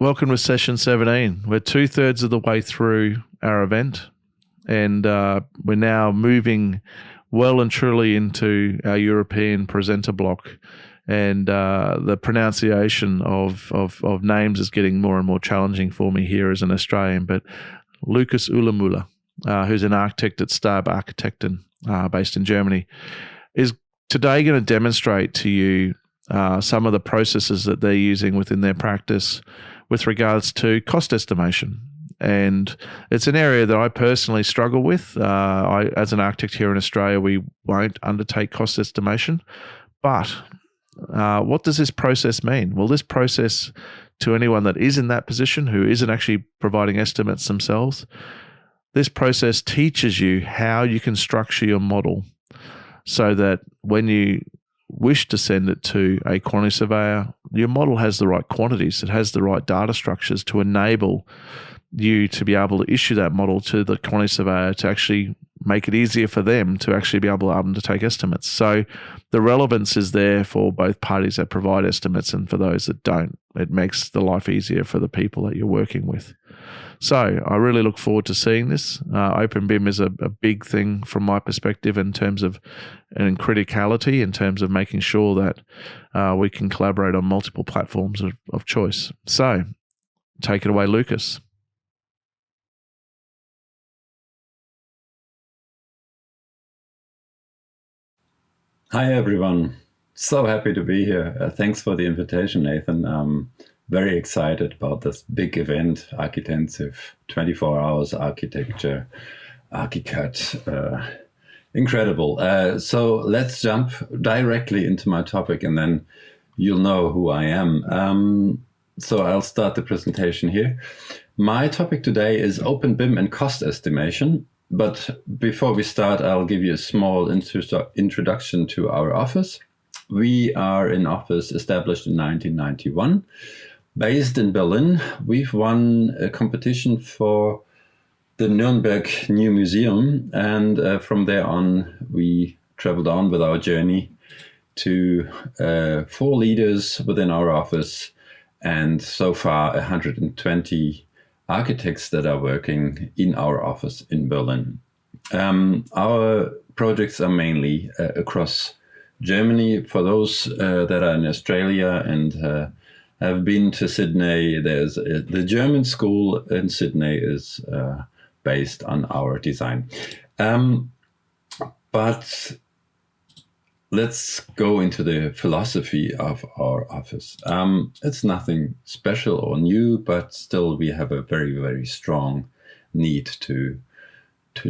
Welcome to session 17. We're 2/3 of the way through our event, and we're now moving well and truly into our European presenter block. And the pronunciation of names is getting more and more challenging for me here as an Australian. But Lukas Oelmuller, who's an architect at Staab Architekten, based in Germany, is today going to demonstrate to you some of the processes that they're using within their practice with regards to cost estimation. And it's an area that I personally struggle with. As an architect here in Australia, we won't undertake cost estimation. But what does this process mean? Well, this process, to anyone that is in that position, who isn't actually providing estimates themselves, this process teaches you how you can structure your model so that when you wish to send it to a quantity surveyor, your model has the right quantities, it has the right data structures to enable you to be able to issue that model to the quantity surveyor to actually make it easier for them to actually be able to undertake estimates. So the relevance is there for both parties that provide estimates and for those that don't. It makes the life easier for the people that you're working with. So I really look forward to seeing this. openBIM is a big thing from my perspective in terms of and criticality, in terms of making sure that we can collaborate on multiple platforms of choice. So take it away, Lukas. Hi, everyone. So happy to be here. Thanks for the invitation, Nathan. I'm very excited about this big event, Architensive 24 hours architecture, Archicad. Incredible. So let's jump directly into my topic and then you'll know who I am. So I'll start the presentation here. My topic today is openBIM and cost estimation. But before we start, I'll give you a small introduction to our office. We are an office established in 1991, based in Berlin. We've won a competition for the Nuremberg New Museum, and from there on, we traveled on with our journey to 4 leaders within our office, and so far 120 architects that are working in our office in Berlin. Our projects are mainly across Germany. For those that are in Australia and have been to Sydney, there's the German school in Sydney is based on our design. But let's go into the philosophy of our office. It's nothing special or new, but still we have a very, very strong need to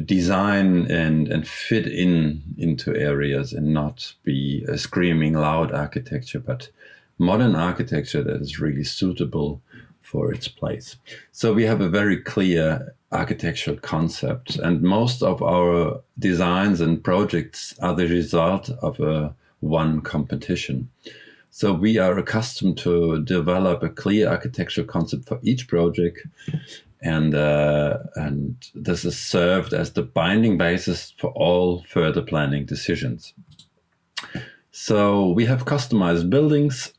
design and fit into areas and not be a screaming loud architecture, but modern architecture that is really suitable for its place. So we have a very clear architectural concept, and most of our designs and projects are the result of a one competition. So we are accustomed to develop a clear architectural concept for each project, and this is served as the binding basis for all further planning decisions. So we have customized buildings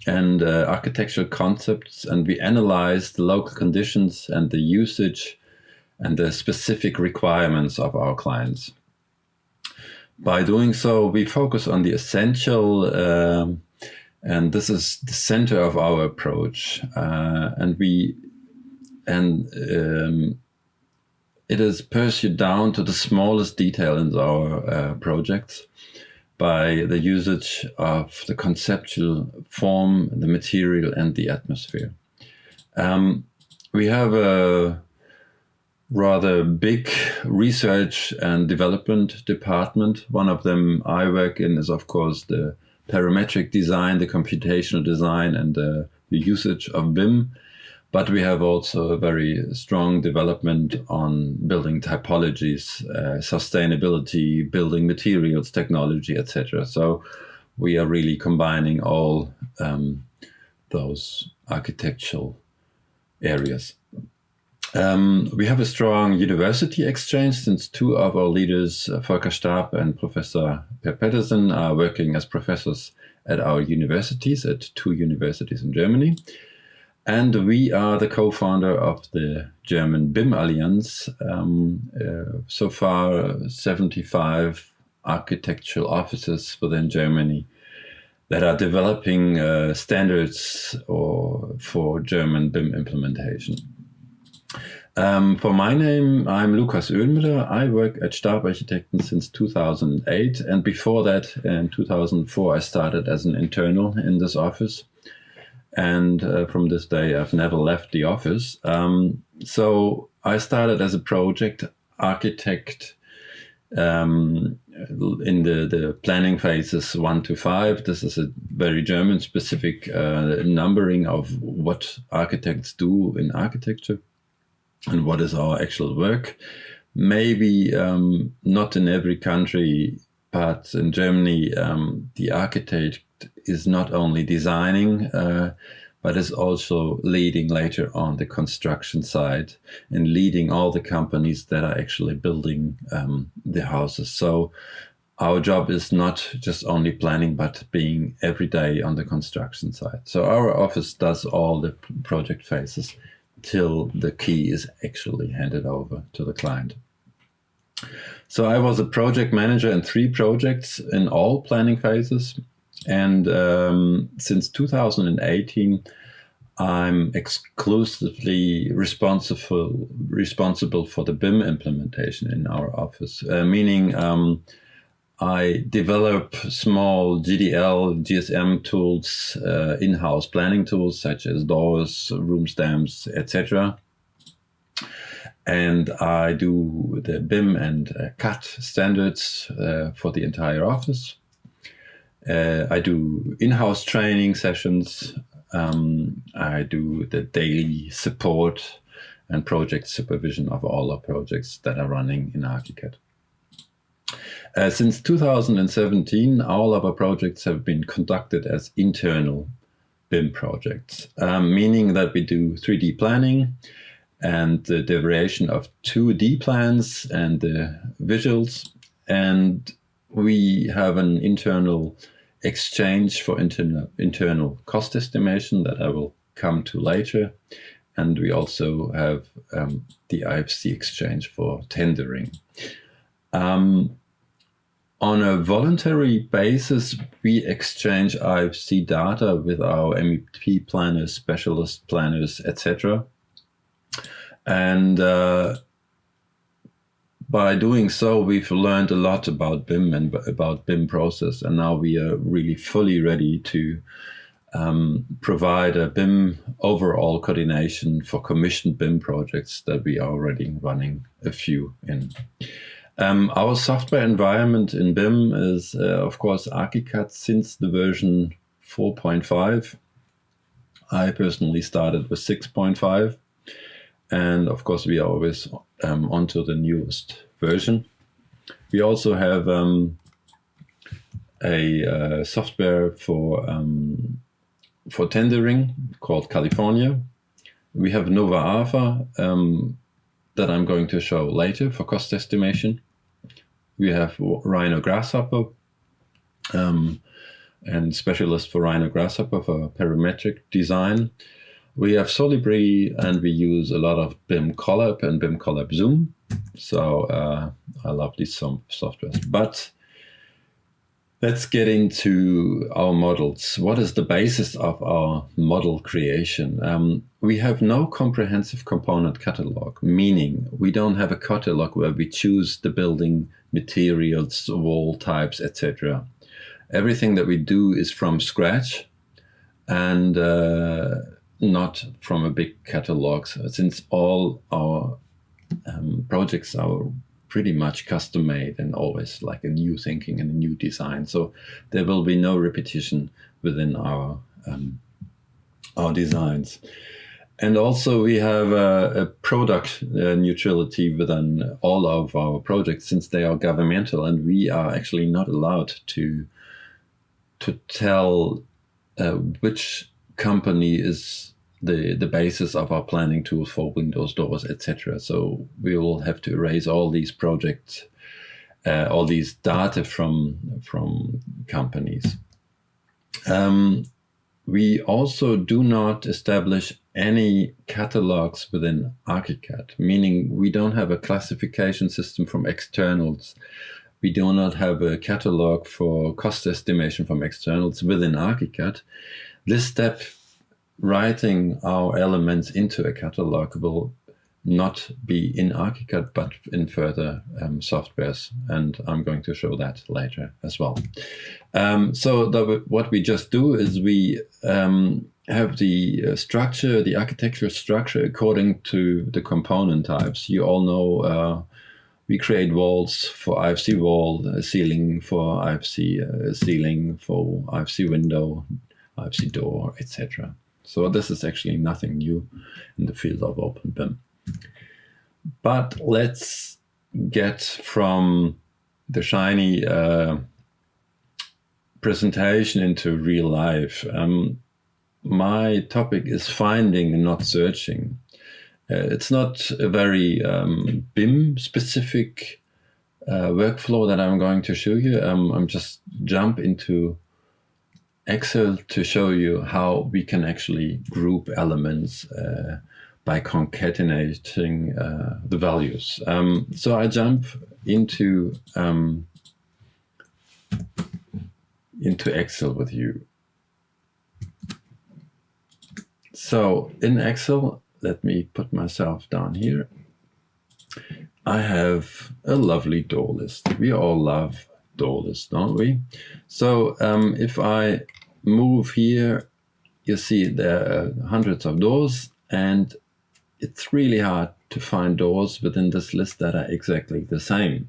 and architectural concepts, and we analyze the local conditions and the usage and the specific requirements of our clients. By doing so, we focus on the essential, and this is the center of our approach. It is pursued down to the smallest detail in our projects by the usage of the conceptual form, the material, and the atmosphere. We have a rather big research and development department. One of them I work in is, of course, the parametric design, the computational design, and the usage of BIM. But we have also a very strong development on building typologies, sustainability, building materials, technology, etc. So we are really combining all those architectural areas. We have a strong university exchange since 2 of our leaders, Volker Staab and Professor Per Pedersen, are working as professors at our universities, at 2 universities in Germany. And we are the co-founder of the German BIM Alliance. So far, 75 architectural offices within Germany that are developing standards for German BIM implementation. For my name, I'm Lukas Oelmuller. I work at Staab Architekten since 2008. And before that, in 2004, I started as an internal in this office. And from this day, I've never left the office. So I started as a project architect in the planning phases 1 to 5. This is a very German-specific numbering of what architects do in architecture and what is our actual work. Maybe not in every country, but in Germany, the architect is not only designing, but is also leading later on the construction side and leading all the companies that are actually building the houses. So our job is not just only planning, but being every day on the construction side. So our office does all the project phases till the key is actually handed over to the client. So I was a project manager in 3 projects in all planning phases. And since 2018, I'm exclusively responsible for the BIM implementation in our office, meaning I develop small GDL, GSM tools, in-house planning tools such as doors, room stamps, etc. And I do the BIM and CAD standards for the entire office. I do in-house training sessions. I do the daily support and project supervision of all our projects that are running in Archicad. Since 2017, all of our projects have been conducted as internal BIM projects, meaning that we do 3D planning and the derivation of 2D plans and the visuals. And we have an internal exchange for internal cost estimation that I will come to later. And we also have the IFC exchange for tendering. On a voluntary basis, we exchange IFC data with our MEP planners, specialist planners, etc. And by doing so, we've learned a lot about BIM and about BIM process. And now we are really fully ready to provide a BIM overall coordination for commissioned BIM projects that we are already running a few in. Our software environment in BIM is, of course, Archicad since the version 4.5. I personally started with 6.5. And of course, we are always onto the newest version. We also have a software for tendering called California. We have Nova Alpha that I'm going to show later for cost estimation. We have Rhino Grasshopper and specialist for Rhino Grasshopper for parametric design. We have Solibri, and we use a lot of BIM Collab and BIM Collab Zoom. So I love these softwares. But let's get into our models. What is the basis of our model creation? We have no comprehensive component catalog, meaning we don't have a catalog where we choose the building materials, wall types, etc. Everything that we do is from scratch and not from a big catalog. So since all our projects are pretty much custom made and always like a new thinking and a new design. So there will be no repetition within our designs. And also we have a product neutrality within all of our projects since they are governmental, and we are actually not allowed to tell which company is the basis of our planning tools for windows, doors, etc. So we will have to erase all these projects, all these data from companies. We also do not establish any catalogs within Archicad, meaning we don't have a classification system from externals. We do not have a catalog for cost estimation from externals within Archicad. This step, writing our elements into a catalog, will not be in Archicad, but in further softwares. And I'm going to show that later as well. What we just do is we have the structure, the architectural structure according to the component types. You all know we create walls for IFC wall, a ceiling for IFC ceiling, for IFC window, IFC door, etc. So this is actually nothing new in the field of openBIM. But let's get from the shiny presentation into real life. My topic is finding and not searching. It's not a very BIM specific workflow that I'm going to show you. I'm just jump into Excel to show you how we can actually group elements by concatenating the values. So I jump into Excel with you. So in Excel, let me put myself down here. I have a lovely door list. We all love door lists, don't we? So if I move here, you see there are hundreds of doors, and it's really hard to find doors within this list that are exactly the same.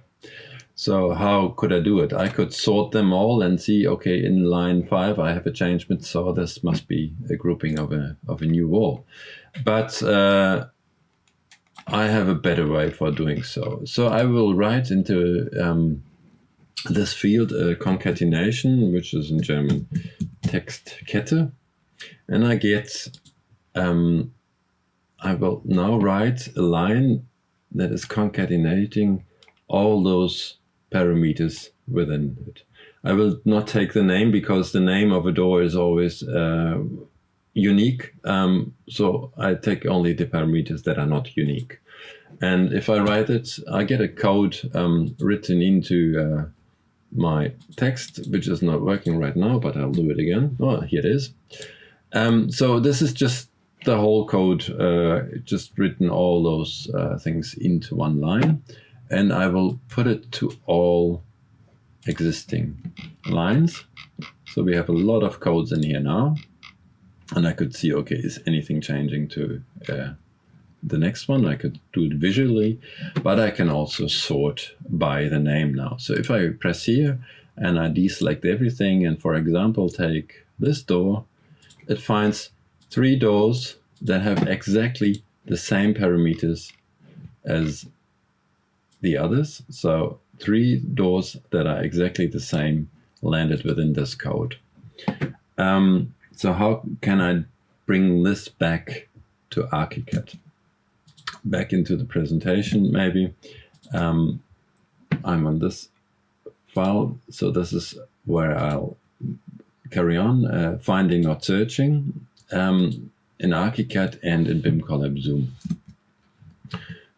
So how could I do it? I could sort them all and see, okay, in line 5 I have a changement, so this must be a grouping of a new wall. But I have a better way for doing so. So I will write into this field concatenation, which is in German Textkette, and I get I will now write a line that is concatenating all those parameters within it. I will not take the name because the name of a door is always unique. So I take only the parameters that are not unique. And if I write it, I get a code written into my text, which is not working right now, but I'll do it again. Oh, here it is. So this is just the whole code, just written all those things into one line, and I will put it to all existing lines. So we have a lot of codes in here now, and I could see, okay, is anything changing to the next one? I could do it visually, but I can also sort by the name now. So if I press here and I deselect everything, and for example, take this door, it finds 3 doors that have exactly the same parameters as the others. So 3 doors that are exactly the same landed within this code. So how can I bring this back to Archicad? Back into the presentation, maybe. I'm on this file, so this is where I'll carry on, finding not searching, in Archicad and in BIM Collab Zoom.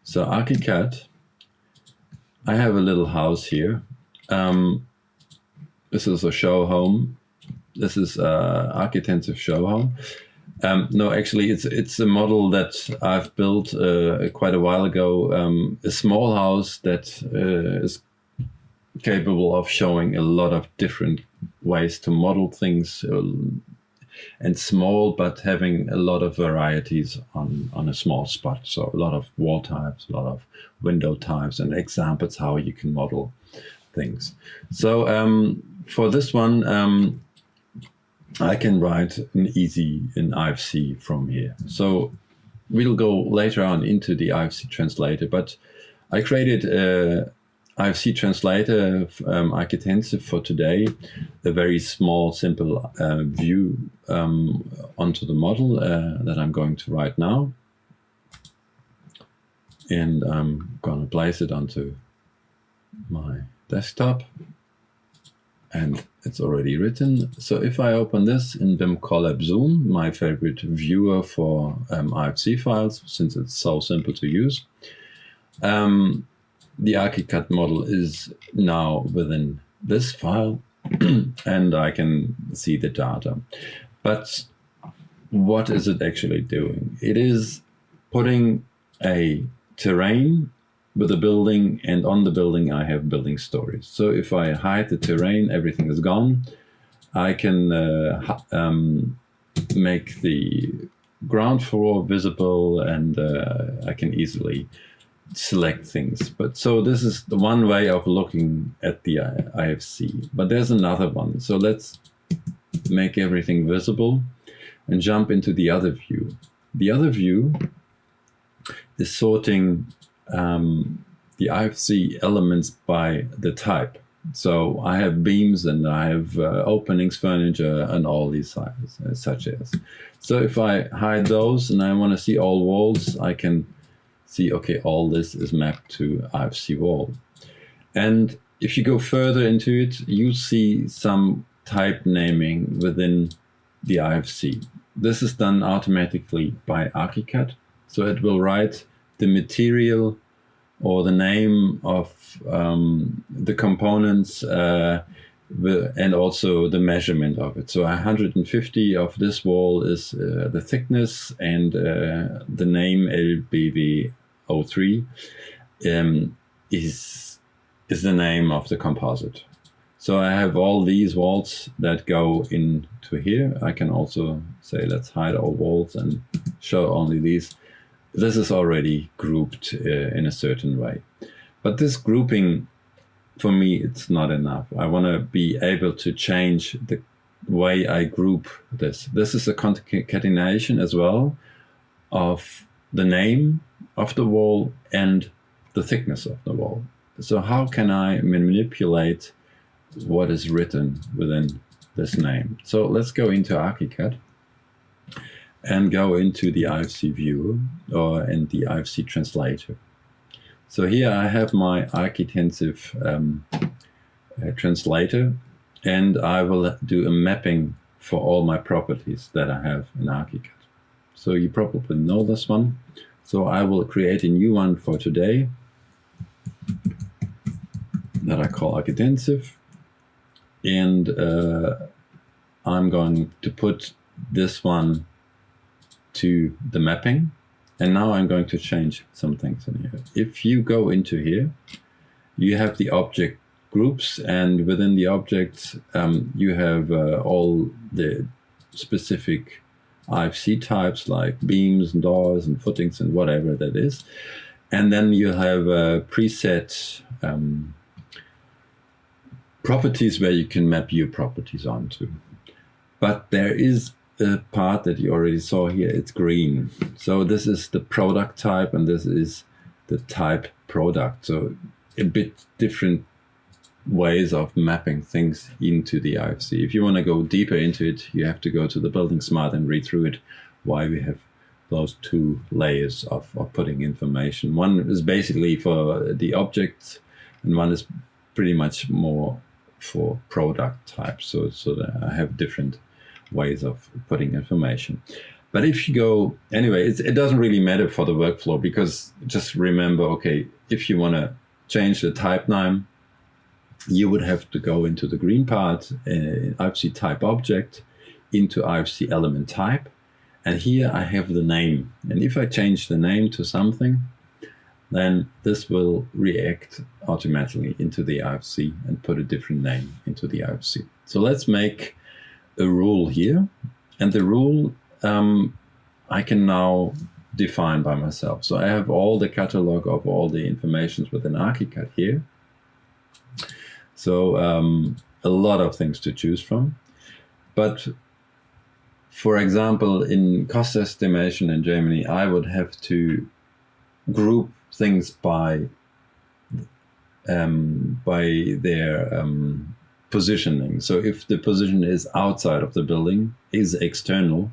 So Archicad, I have a little house here. This is a show home. This is Architensive show home. No, actually, it's a model that I've built quite a while ago. A small house that is capable of showing a lot of different ways to model things, and small, but having a lot of varieties on a small spot. So a lot of wall types, a lot of window types, and examples how you can model things. So for this one, I can write an easy in IFC from here. So we'll go later on into the IFC translator, but I created a IFC translator Architensive for today, a very small, simple view onto the model that I'm going to write now. And I'm going to place it onto my desktop. and it's already written. So if I open this in BIM Collab Zoom, my favorite viewer for IFC files, since it's so simple to use, the Archicad model is now within this file, and I can see the data. But what is it actually doing? It is putting a terrain with a building, and on the building I have building stories. So if I hide the terrain, everything is gone. I can make the ground floor visible, and I can easily select things. But so this is the one way of looking at the IFC. But there's another one. So let's make everything visible and jump into the other view. The other view is sorting the IFC elements by the type. So I have beams and I have openings, furniture, and all these sizes, such as. So if I hide those and I want to see all walls, I can see, okay, all this is mapped to IFC wall. And if you go further into it, you see some type naming within the IFC. This is done automatically by Archicad. So it will write the material or the name of the components and also the measurement of it. So 150 of this wall is the thickness, and the name LBV03 is the name of the composite. So I have all these walls that go into here. I can also say, let's hide all walls and show only these. This is already grouped in a certain way. But this grouping, for me, it's not enough. I want to be able to change the way I group this. This is a concatenation as well of the name of the wall and the thickness of the wall. So how can I manipulate what is written within this name? So let's go into Archicad and go into the IFC viewer and the IFC translator. So here I have my architensive translator, and I will do a mapping for all my properties that I have in Archicad. So you probably know this one. So I will create a new one for today that I call architensive. And I'm going to put this one to the mapping. And now I'm going to change some things in here. If you go into here, you have the object groups, and within the objects, you have all the specific IFC types like beams and doors and footings and whatever that is. And then you have preset properties where you can map your properties onto. But there is a part that you already saw here, it's green. So this is the product type, and this is the type product. So a bit different ways of mapping things into the IFC. If you want to go deeper into it, you have to go to the Building Smart and read through it, why we have those two layers of putting information. One is basically for the objects, and one is pretty much more for product types. So that I have different ways of putting information. But if you go, anyway, it doesn't really matter for the workflow, because just remember, okay, if you want to change the type name, you would have to go into the green part, IFC type object, into IFC element type. And here I have the name. And if I change the name to something, then this will react automatically into the IFC and put a different name into the IFC. So let's make a rule here, and the rule I can now define by myself. So I have all the catalog of all the informations within Archicad here. So a lot of things to choose from. But for example, in cost estimation in Germany, I would have to group things by their positioning. So if the position is outside of the building, is external,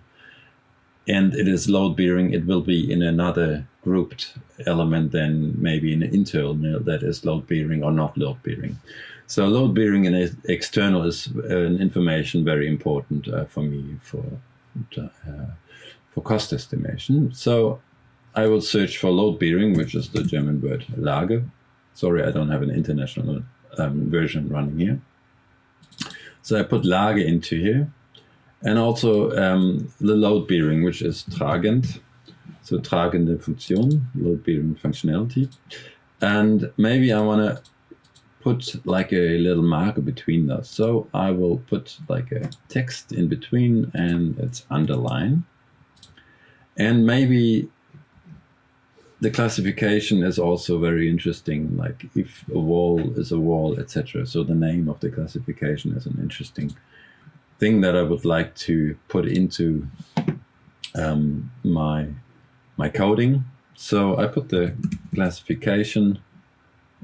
and it is load bearing, it will be in another grouped element than maybe an internal that is load bearing or not load bearing. So load bearing and external is an information very important for me for cost estimation. So I will search for load bearing, which is the German word Lage. Sorry, I don't have an international version running here. So I put Lage into here. And also the load bearing, which is tragend. So tragende Funktion, load bearing functionality. And maybe I want to put like a little marker between those. So I will put like a text in between and it's underline. And maybe the classification is also very interesting, like if a wall is a wall, etc. So the name of the classification is an interesting thing that I would like to put into my coding. So I put the classification.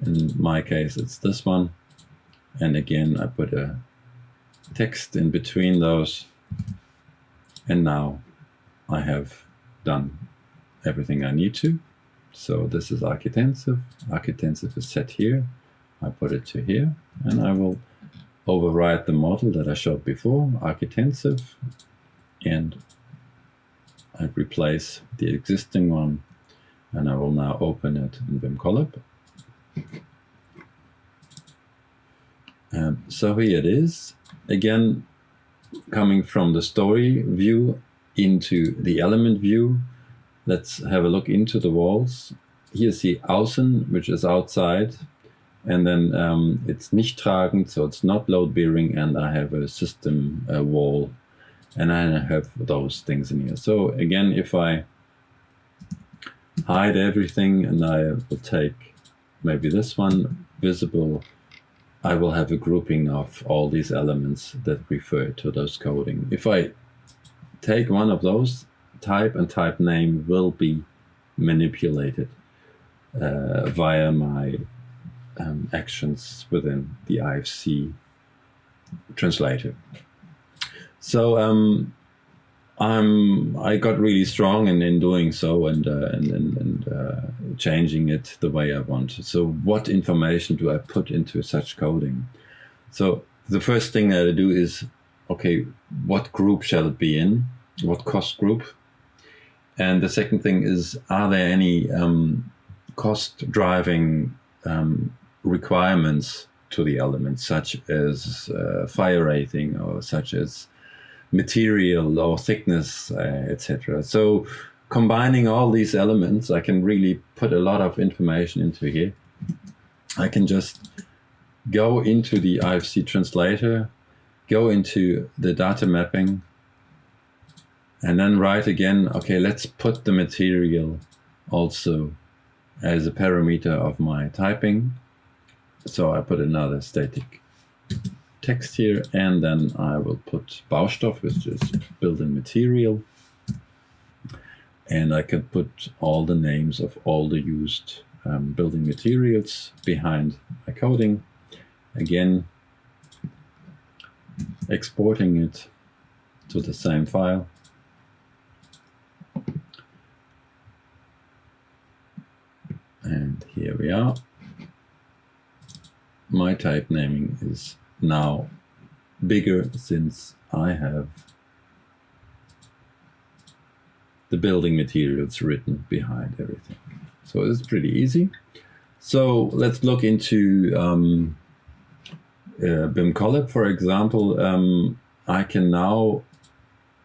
In my case, it's this one. And again, I put a text in between those. And now I have done everything I need to. So this is architensive. Architensive is set here. I put it to here. And I will override the model that I showed before, architensive. And I replace the existing one. And I will now open it in BIM Collab. So here it is, again coming from the story view into the element view. Let's have a look into the walls. Here's the Außen, which is outside, and then it's nicht tragend, so it's not load bearing, and I have a system wall, and I have those things in here. So again, if I hide everything and I will take maybe this one, visible, I will have a grouping of all these elements that refer to those coding. If I take one of those, type and type name will be manipulated via my actions within the IFC translator. So I got really strong in doing so and changing it the way I want. So what information do I put into such coding? So the first thing that I do is, okay, what group shall it be in? What cost group? And the second thing is, are there any cost driving requirements to the elements, such as fire rating or such as material or thickness, etc. So combining all these elements, I can really put a lot of information into here. I can just go into the IFC translator, go into the data mapping, and then write again, okay, let's put the material also as a parameter of my typing. So I put another static text here, and then I will put Baustoff, which is building material, and I can put all the names of all the used building materials behind my coding. Again, exporting it to the same file. And here we are. My type naming is now bigger since I have the building materials written behind everything. So it's pretty easy. So let's look into BIM Collab, for example. I can now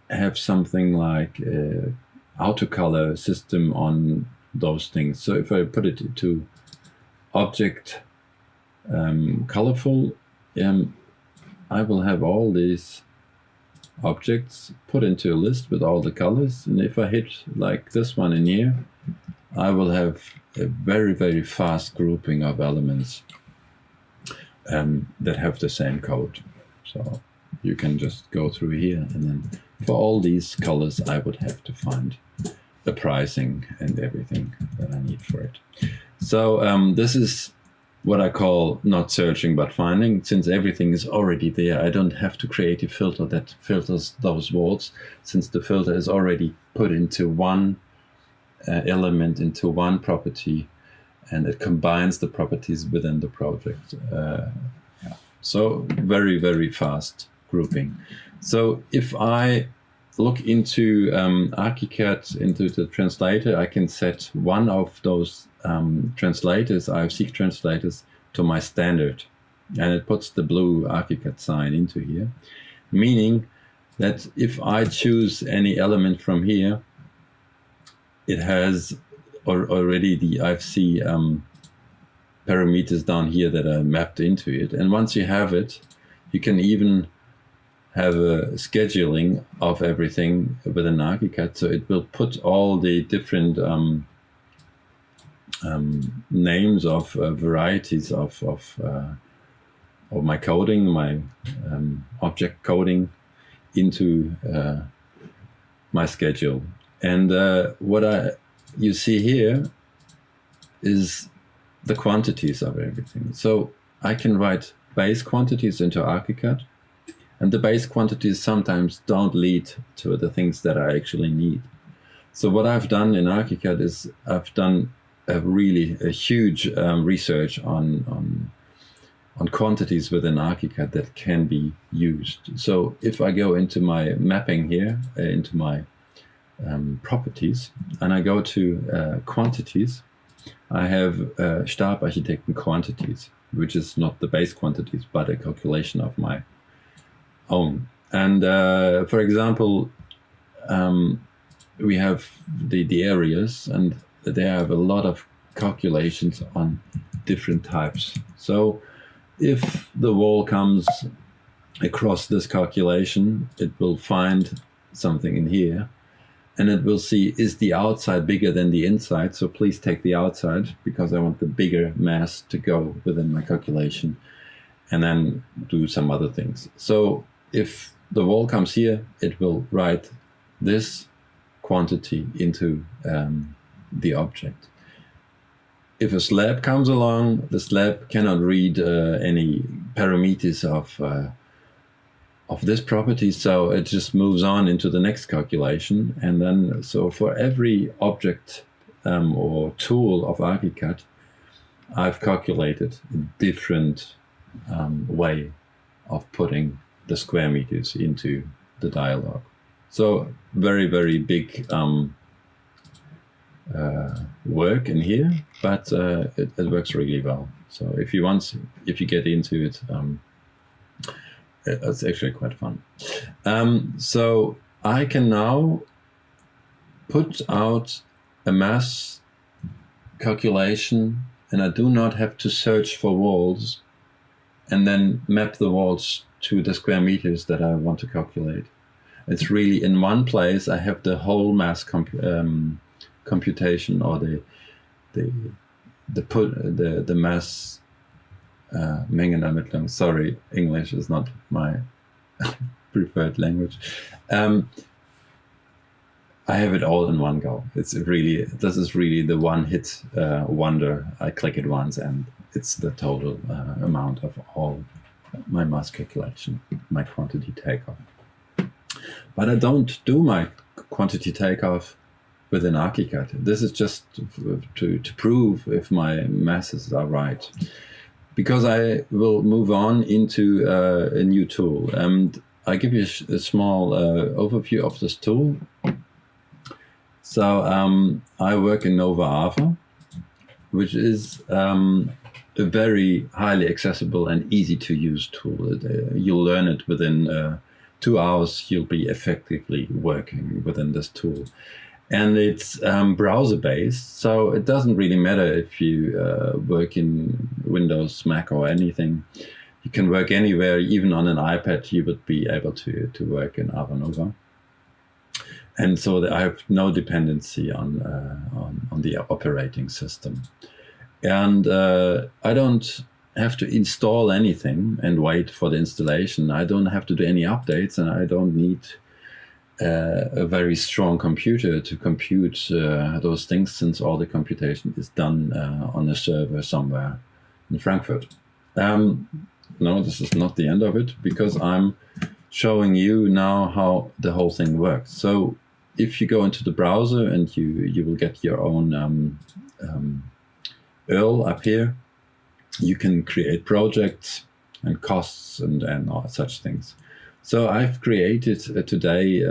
have something like a autocolor system on those things. So if I put it to object colorful, I will have all these objects put into a list with all the colors, and if I hit like this one in here, I will have a very, very fast grouping of elements that have the same code. So you can just go through here, and then for all these colors I would have to find the pricing and everything that I need for it. So this is what I call not searching but finding. Since everything is already there, I don't have to create a filter that filters those walls, since the filter is already put into one element, into one property, and it combines the properties within the project. So very, very fast grouping. So if I look into Archicad, into the translator, I can set one of those translators, IFC translators, to my standard. And it puts the blue Archicad sign into here, meaning that if I choose any element from here, it has already the IFC parameters down here that are mapped into it. And once you have it, you can even have a scheduling of everything within Archicad. So it will put all the different names of varieties of my coding, my object coding into my schedule. And what you see here is the quantities of everything. So I can write base quantities into Archicad, and the base quantities sometimes don't lead to the things that I actually need. So what I've done in Archicad is I've done a huge research on quantities within Archicad that can be used. So if I go into my mapping here, into my properties, and I go to quantities, I have Staab Architekten quantities, which is not the base quantities, but a calculation of my own. And for example, we have the areas, and they have a lot of calculations on different types. So if the wall comes across this calculation, it will find something in here, and it will see, is the outside bigger than the inside? So please take the outside, because I want the bigger mass to go within my calculation, and then do some other things. So if the wall comes here, it will write this quantity into the object. If a slab comes along, the slab cannot read any parameters of this property, so it just moves on into the next calculation. And then, so for every object or tool of Archicad, I've calculated a different way of putting the square meters into the dialog. So very, very big work in here, but it works really well. So if you get into it, it's actually quite fun. So I can now put out a mass calculation, and I do not have to search for walls and then map the walls to the square meters that I want to calculate. It's really in one place. I have the whole mass computation, or the mass Mengenermittlung. Sorry, English is not my preferred language. I have it all in one go. This is really the one-hit wonder. I click it once, and it's the total amount of all my mass calculation, my quantity takeoff. But I don't do my quantity takeoff within Archicad. This is just to prove if my masses are right, because I will move on into a new tool. And I give you a small overview of this tool. So I work in Novatron, which is a very highly accessible and easy to use tool. You'll learn it within 2 hours. You'll be effectively working within this tool. And it's browser based, so it doesn't really matter if you work in Windows, Mac, or anything. You can work anywhere, even on an iPad. You would be able to work in Avanova. And so I have no dependency on the operating system. And I don't have to install anything and wait for the installation. I don't have to do any updates, and I don't need a very strong computer to compute those things, since all the computation is done on a server somewhere in Frankfurt. No, this is not the end of it, because I'm showing you now how the whole thing works. So if you go into the browser and you will get your own URL up here, you can create projects and costs and all such things. So I've created today,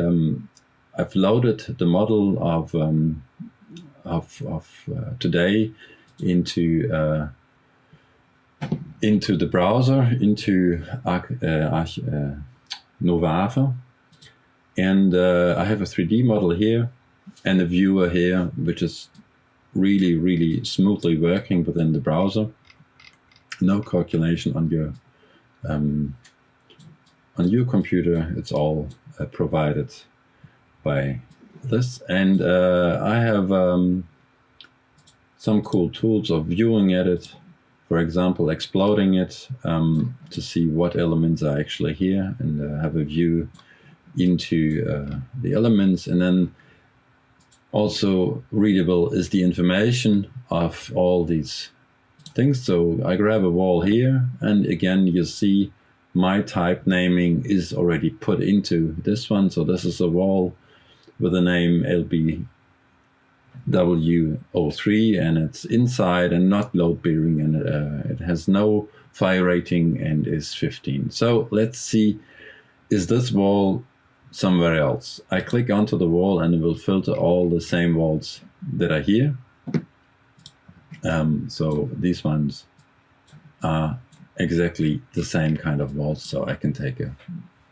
I've loaded the model of today into the browser, into Novatron, and I have a 3D model here and a viewer here, which is really, really smoothly working within the browser. No calculation on your computer. It's all provided by this, and I have some cool tools of viewing at it. For example, exploding it to see what elements are actually here, and have a view into the elements, and then also readable is the information of all these things. So I grab a wall here, and again you see my type naming is already put into this one. So this is a wall with the name LBW03, and it's inside and not load bearing, and it has no fire rating and is 15. So let's see, is this wall somewhere else? I click onto the wall and it will filter all the same walls that are here. So these ones are exactly the same kind of walls, so I can take a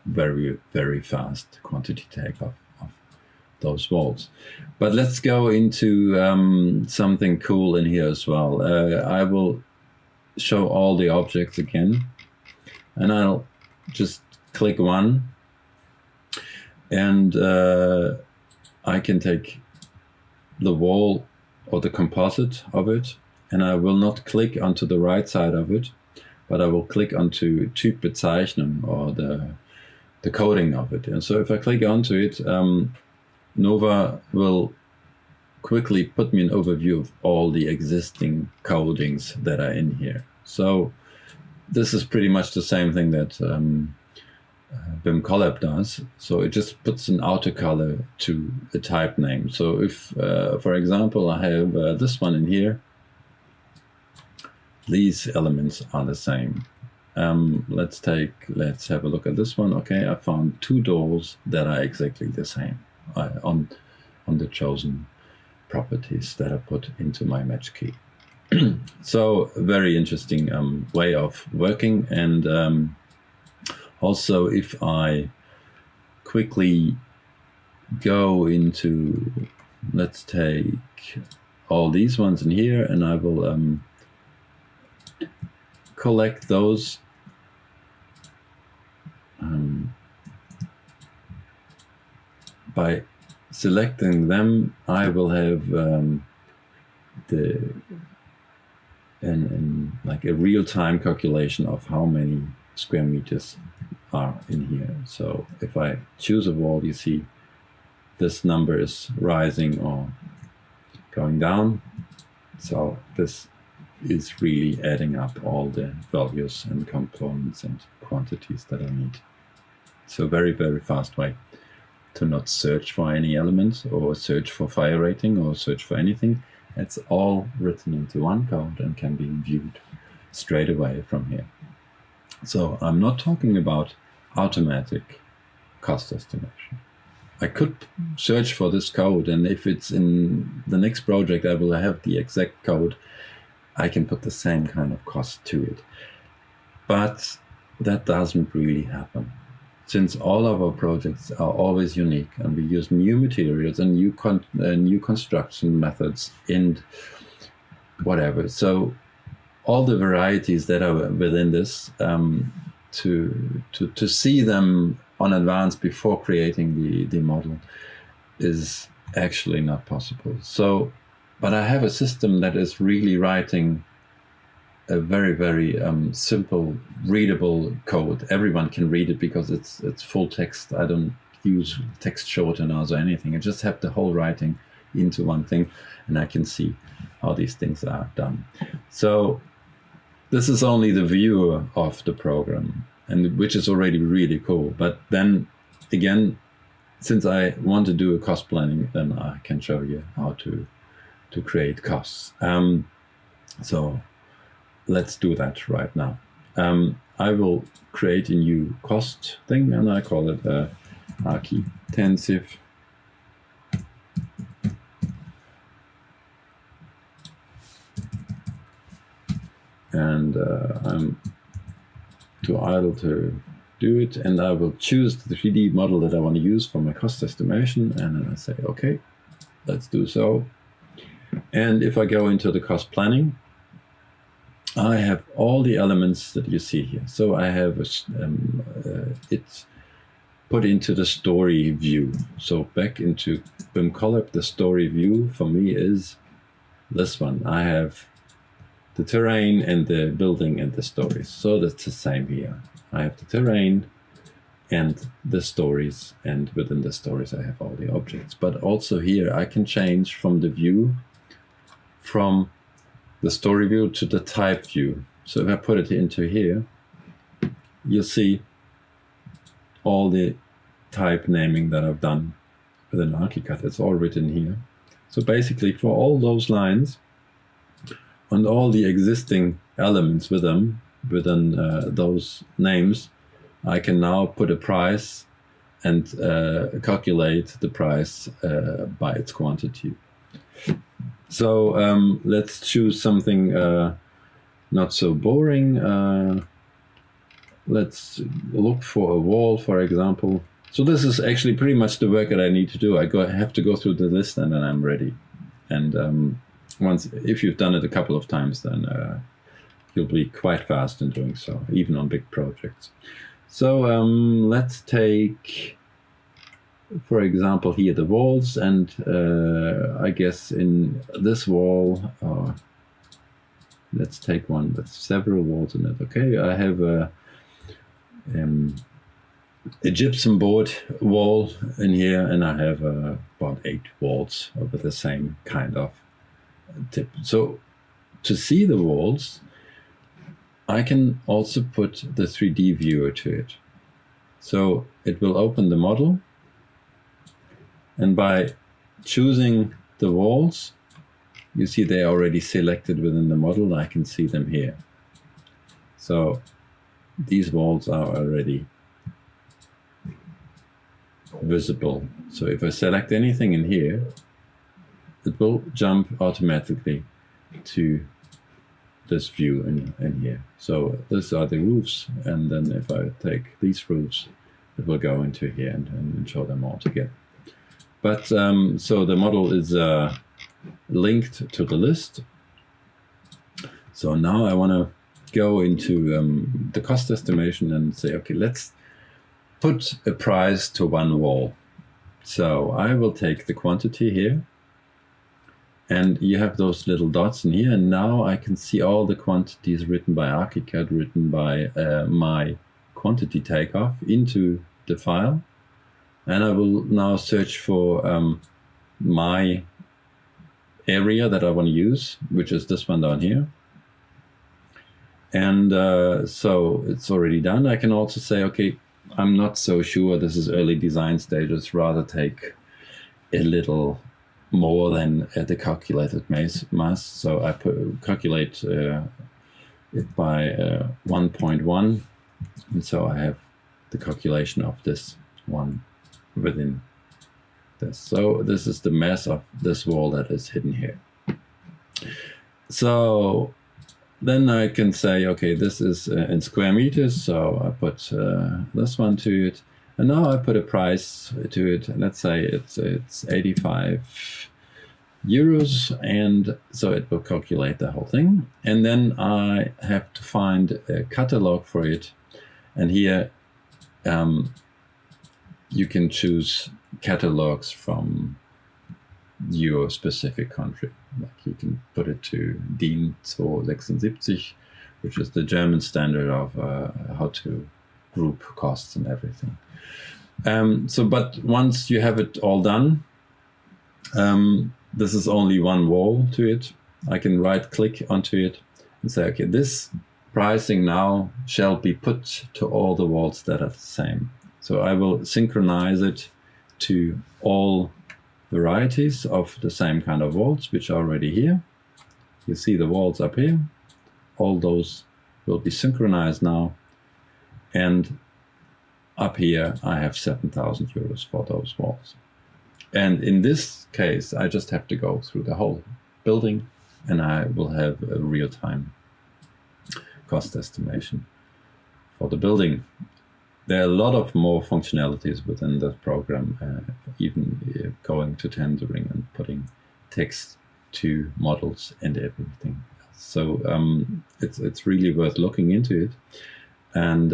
very, very fast quantity take of those walls. But let's go into something cool in here as well. I will show all the objects again, and I'll just click one, and I can take the wall or the composite of it, and I will not click onto the right side of it, but I will click onto Typbezeichnung, or the coding of it. And so if I click onto it, Nova will quickly put me an overview of all the existing codings that are in here. So this is pretty much the same thing that BIM Collab does. So it just puts an outer color to the type name. So if, for example, I have this one in here, these elements are the same. Let's have a look at this one. Okay, I found two doors that are exactly the same on the chosen properties that I put into my match key. So very interesting way of working. And also, if I quickly go into, let's take all these ones in here, and I will collect those by selecting them. I will have like a real-time calculation of how many square meters are in here. So if I choose a wall, you see this number is rising or going down. So this is really adding up all the values and components and quantities that I need. So very, very fast way to not search for any element or search for fire rating or search for anything. It's all written into one code and can be viewed straight away from here. So I'm not talking about automatic cost estimation. I could search for this code, and if it's in the next project I will have the exact code, I can put the same kind of cost to it. But that doesn't really happen, since all of our projects are always unique, and we use new materials and new construction methods and whatever. So all the varieties that are within this, to see them on advance before creating the model is actually not possible. So, but I have a system that is really writing a very, very simple, readable code. Everyone can read it because it's full text. I don't use text shorteners or anything. I just have the whole writing into one thing, and I can see how these things are done. So this is only the view of the program, and which is already really cool. But then again, since I want to do a cost planning, then I can show you how to create costs. So let's do that right now. I will create a new cost thing, and I call it Architensive. And I'm too idle to do it, and I will choose the 3D model that I want to use for my cost estimation, and then I say, okay, let's do so. And if I go into the cost planning, I have all the elements that you see here. So I have it's put into the story view. So back into BIM Collab, the story view for me is this one. I have the terrain and the building and the stories. So that's the same here. I have the terrain and the stories, and within the stories I have all the objects. But also here I can change from the view, from the story view to the type view. So if I put it into here, you'll see all the type naming that I've done within Archicad. It's all written here. So basically for all those lines and all the existing elements with them, within those names, I can now put a price and calculate the price by its quantity. So let's choose something not so boring. Let's look for a wall, for example. So this is actually pretty much the work that I need to do. I have to go through the list, and then I'm ready. And if you've done it a couple of times, then you'll be quite fast in doing so, even on big projects. So let's take, for example, here the walls, and I guess in this wall, let's take one with several walls in it. Okay, I have a gypsum board wall in here, and I have about 8 walls with the same kind of tip. So to see the walls, I can also put the 3D viewer to it. So it will open the model, and by choosing the walls, you see they are already selected within the model. I can see them here. So these walls are already visible. So if I select anything in here, it will jump automatically to this view in here. So these are the roofs, and then if I take these roofs, it will go into here and show them all together. But so the model is linked to the list. So now I want to go into the cost estimation and say, okay, let's put a price to one wall. So I will take the quantity here, and you have those little dots in here, and now I can see all the quantities written by Archicad, written by my quantity takeoff into the file. And I will now search for my area that I want to use, which is this one down here. And so it's already done. I can also say, okay, I'm not so sure, this is early design stages, rather take a little more than the calculated mass. So I calculate it by 1.1, and so I have the calculation of this one within this. So this is the mass of this wall that is hidden here. So then I can say, okay, this is in square meters, so I put this one to it, and now I put a price to it. Let's say it's 85 euros, and so it will calculate the whole thing. And then I have to find a catalog for it, and here you can choose catalogs from your specific country. Like you can put it to DIN 276, which is the German standard of how to group costs and everything. But once you have it all done, this is only one wall to it. I can right click onto it and say, okay, this pricing now shall be put to all the walls that are the same. So I will synchronize it to all varieties of the same kind of walls, which are already here. You see the walls up here. All those will be synchronized now. And up here, I have 7,000 euros for those walls. And in this case, I just have to go through the whole building, and I will have a real-time cost estimation for the building. There are a lot of more functionalities within the program, even going to tendering and putting text to models and everything. So it's really worth looking into it. And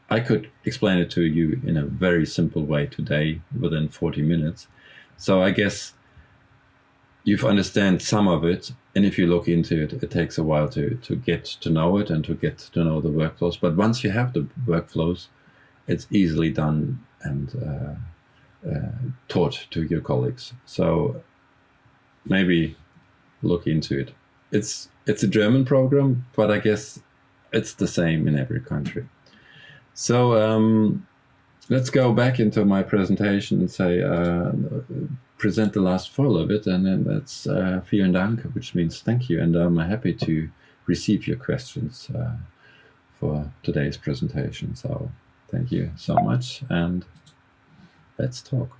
I could explain it to you in a very simple way today within 40 minutes. So I guess you've understand some of it, and if you look into it, it takes a while to get to know it and to get to know the workflows. But once you have the workflows, it's easily done and taught to your colleagues. So maybe look into it. It's a German program, but I guess it's the same in every country. So let's go back into my presentation and say, present the last full of it, and then that's vielen Dank, which means thank you. And I'm happy to receive your questions for today's presentation. So thank you so much, and let's talk.